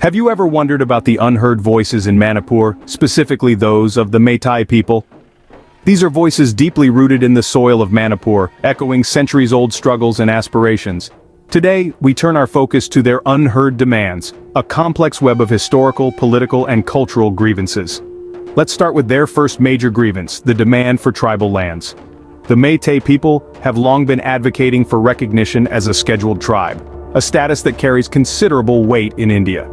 Have you ever wondered about the unheard voices in Manipur, specifically those of the Meitei people? These are voices deeply rooted in the soil of Manipur, echoing centuries-old struggles and aspirations. Today, we turn our focus to their unheard demands, a complex web of historical, political, and cultural grievances. Let's start with their first major grievance, the demand for tribal lands. The Meitei people have long been advocating for recognition as a scheduled tribe, a status that carries considerable weight in India.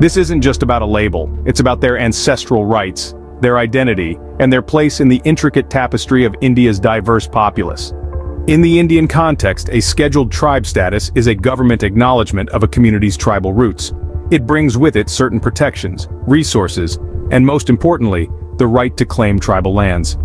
This isn't just about a label, it's about their ancestral rights, their identity, and their place in the intricate tapestry of India's diverse populace. In the Indian context, a scheduled tribe status is a government acknowledgement of a community's tribal roots. It brings with it certain protections, resources, and most importantly, the right to claim tribal lands.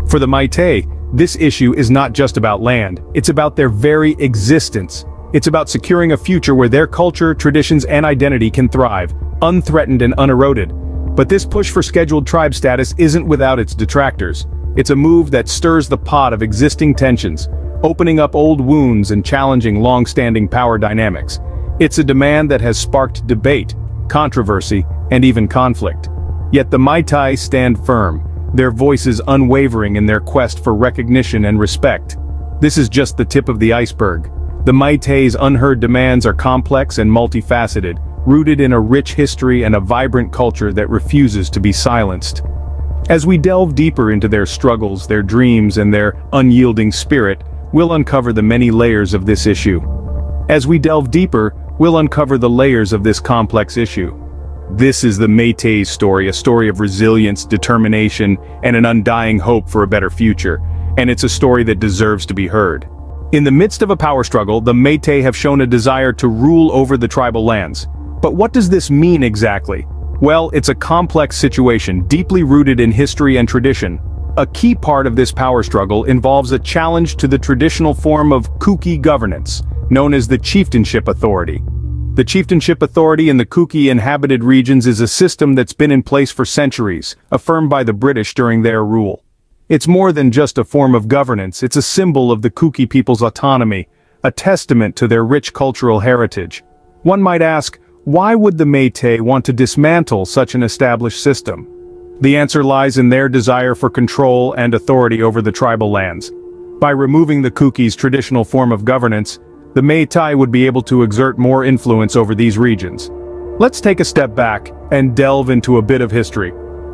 For the Meitei, this issue is not just about land, it's about their very existence. It's about securing a future where their culture, traditions, and identity can thrive, unthreatened and uneroded. But this push for scheduled tribe status isn't without its detractors. It's a move that stirs the pot of existing tensions, opening up old wounds and challenging long-standing power dynamics. It's a demand that has sparked debate, controversy, and even conflict. Yet the Meitei stand firm, their voices unwavering in their quest for recognition and respect. This is just the tip of the iceberg. The Meitei's unheard demands are complex and multifaceted, rooted in a rich history and a vibrant culture that refuses to be silenced. As we delve deeper into their struggles, their dreams, and their unyielding spirit, we'll uncover the many layers of this issue. As we delve deeper, we'll uncover the layers of this complex issue. This is the Meitei's story, a story of resilience, determination, and an undying hope for a better future. And it's a story that deserves to be heard. In the midst of a power struggle, the Meitei have shown a desire to rule over the tribal lands. But what does this mean exactly? Well, it's a complex situation, deeply rooted in history and tradition. A key part of this power struggle involves a challenge to the traditional form of Kuki governance, known as the chieftainship authority. The chieftainship authority in the Kuki-inhabited regions is a system that's been in place for centuries, affirmed by the British during their rule. It's more than just a form of governance, it's a symbol of the Kuki people's autonomy, a testament to their rich cultural heritage. One might ask, why would the Meitei want to dismantle such an established system? The answer lies in their desire for control and authority over the tribal lands. By removing the Kuki's traditional form of governance, the Meitei would be able to exert more influence over these regions. Let's take a step back and delve into a bit of history.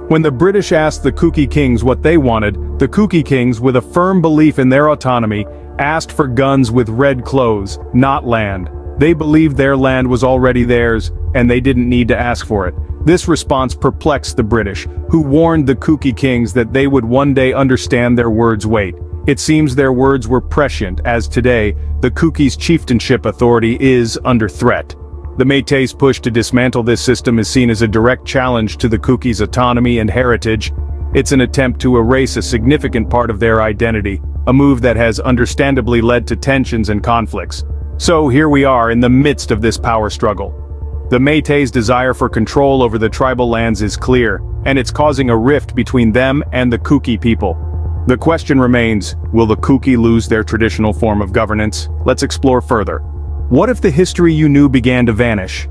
When the British asked the Kuki kings what they wanted, the Kuki kings, with a firm belief in their autonomy, asked for guns with red clothes, not land. They believed their land was already theirs, and they didn't need to ask for it. This response perplexed the British, who warned the Kuki kings that they would one day understand their words' weight. It seems their words were prescient, as today, the Kuki's chieftainship authority is under threat. The Meitei's push to dismantle this system is seen as a direct challenge to the Kuki's autonomy and heritage. It's an attempt to erase a significant part of their identity, a move that has understandably led to tensions and conflicts. So here we are in the midst of this power struggle. The Meitei's desire for control over the tribal lands is clear, and it's causing a rift between them and the Kuki people. The question remains, will the Kuki lose their traditional form of governance? Let's explore further. What if the history you knew began to vanish?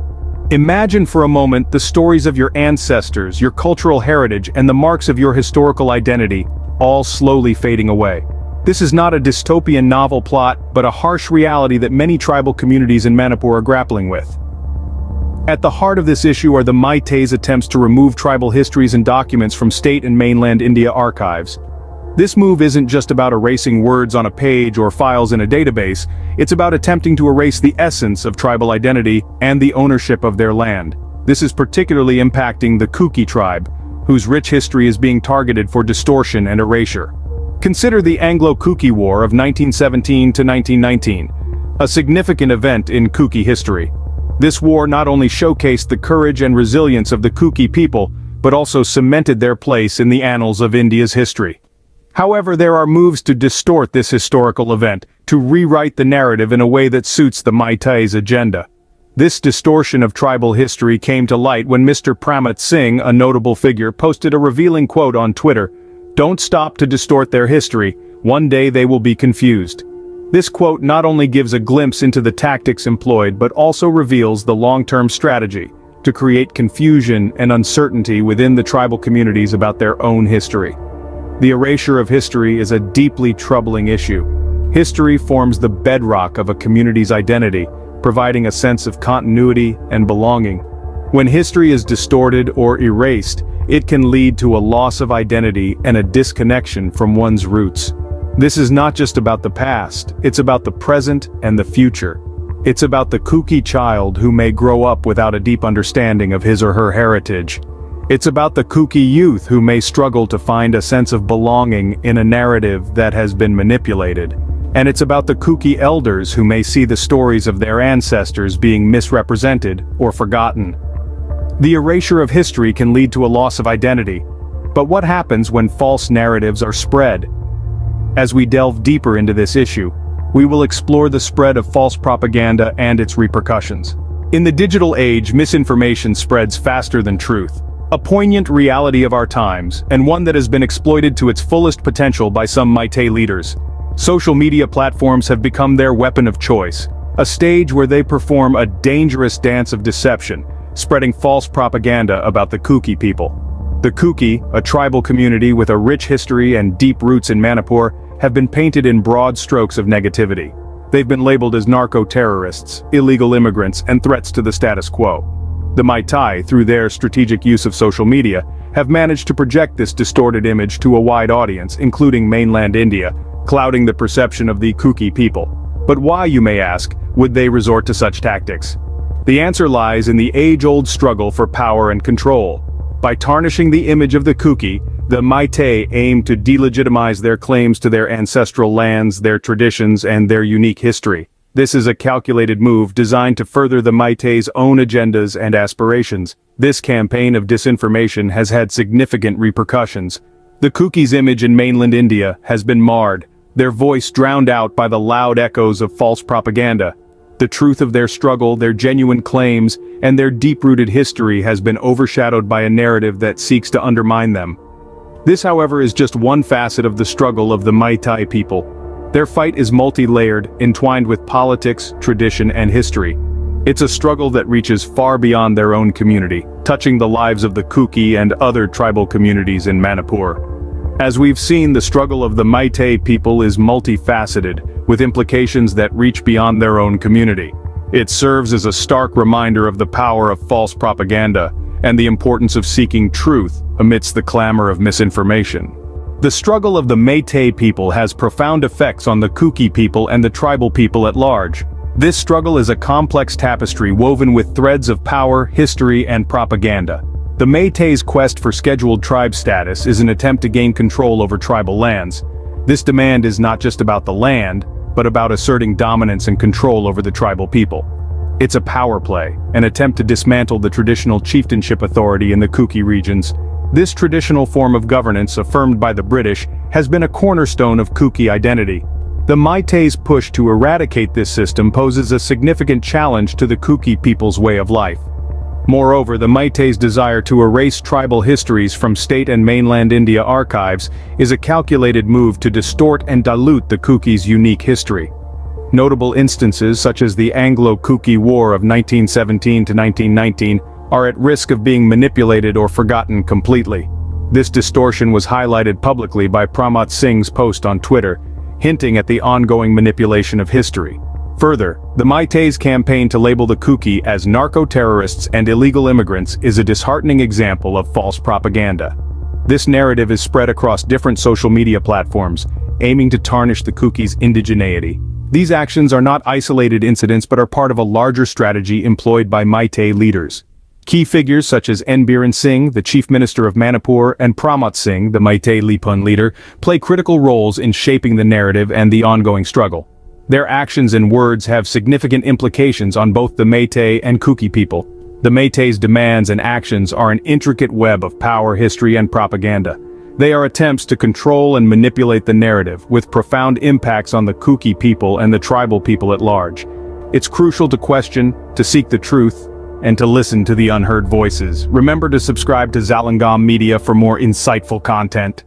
Imagine for a moment the stories of your ancestors, your cultural heritage, and the marks of your historical identity, all slowly fading away. This is not a dystopian novel plot, but a harsh reality that many tribal communities in Manipur are grappling with. At the heart of this issue are the Meitei's attempts to remove tribal histories and documents from state and mainland India archives. This move isn't just about erasing words on a page or files in a database, it's about attempting to erase the essence of tribal identity and the ownership of their land. This is particularly impacting the Kuki tribe, whose rich history is being targeted for distortion and erasure. Consider the Anglo-Kuki War of 1917 to 1919, a significant event in Kuki history. This war not only showcased the courage and resilience of the Kuki people, but also cemented their place in the annals of India's history. However, there are moves to distort this historical event, to rewrite the narrative in a way that suits the Meitei's agenda. This distortion of tribal history came to light when Mr. Pramit Singh, a notable figure, posted a revealing quote on Twitter: "Don't stop to distort their history, one day they will be confused." This quote not only gives a glimpse into the tactics employed but also reveals the long-term strategy: to create confusion and uncertainty within the tribal communities about their own history. The erasure of history is a deeply troubling issue. History forms the bedrock of a community's identity, providing a sense of continuity and belonging. When history is distorted or erased, it can lead to a loss of identity and a disconnection from one's roots. This is not just about the past, it's about the present and the future. It's about the kooky child who may grow up without a deep understanding of his or her heritage. It's about the kooky youth who may struggle to find a sense of belonging in a narrative that has been manipulated. And it's about the kooky elders who may see the stories of their ancestors being misrepresented or forgotten. The erasure of history can lead to a loss of identity. But what happens when false narratives are spread? As we delve deeper into this issue, we will explore the spread of false propaganda and its repercussions. In the digital age, misinformation spreads faster than truth. A poignant reality of our times, and one that has been exploited to its fullest potential by some Meitei leaders. Social media platforms have become their weapon of choice, a stage where they perform a dangerous dance of deception, spreading false propaganda about the kooky people. The kooky, a tribal community with a rich history and deep roots in Manipur, have been painted in broad strokes of negativity. They've been labeled as narco-terrorists, illegal immigrants, and threats to the status quo. The Meitei, through their strategic use of social media, have managed to project this distorted image to a wide audience, including mainland India, clouding the perception of the kooky people. But why, you may ask, would they resort to such tactics? The answer lies in the age-old struggle for power and control. By tarnishing the image of the kooky, the Meitei aim to delegitimize their claims to their ancestral lands, their traditions, and their unique history. This is a calculated move designed to further the Meitei's own agendas and aspirations. This campaign of disinformation has had significant repercussions. The kooky's image in mainland India has been marred, their voice drowned out by the loud echoes of false propaganda. The truth of their struggle, their genuine claims, and their deep-rooted history has been overshadowed by a narrative that seeks to undermine them. This, however, is just one facet of the struggle of the Meitei people. Their fight is multi-layered, entwined with politics, tradition, and history. It's a struggle that reaches far beyond their own community, touching the lives of the kooky and other tribal communities in Manipur. As we've seen, the struggle of the Meitei people is multifaceted, with implications that reach beyond their own community. It serves as a stark reminder of the power of false propaganda, and the importance of seeking truth amidst the clamor of misinformation. The struggle of the Meitei people has profound effects on the kooky people and the tribal people at large. This struggle is a complex tapestry woven with threads of power, history, and propaganda. The Meitei's quest for scheduled tribe status is an attempt to gain control over tribal lands. This demand is not just about the land, but about asserting dominance and control over the tribal people. It's a power play, an attempt to dismantle the traditional chieftainship authority in the kooky regions. This traditional form of governance, affirmed by the British, has been a cornerstone of kooky identity. The Meitei's push to eradicate this system poses a significant challenge to the kooky people's way of life. Moreover, the Meitei's desire to erase tribal histories from state and mainland India archives is a calculated move to distort and dilute the kooky's unique history. Notable instances such as the Anglo-Kooky War of 1917 to 1919 are at risk of being manipulated or forgotten completely. This distortion was highlighted publicly by Pramod Singh's post on Twitter, hinting at the ongoing manipulation of history. Further, the Meitei's campaign to label the kooky as narco-terrorists and illegal immigrants is a disheartening example of false propaganda. This narrative is spread across different social media platforms, aiming to tarnish the kooky's indigeneity. These actions are not isolated incidents but are part of a larger strategy employed by Meitei leaders. Key figures such as N. Biren Singh, the Chief Minister of Manipur, and Pramod Singh, the Meitei Lipun leader, play critical roles in shaping the narrative and the ongoing struggle. Their actions and words have significant implications on both the Meitei and kooky people. The Meitei's demands and actions are an intricate web of power, history, and propaganda. They are attempts to control and manipulate the narrative, with profound impacts on the kooky people and the tribal people at large. It's crucial to question, to seek the truth, and to listen to the unheard voices. Remember to subscribe to Zalangam Media for more insightful content.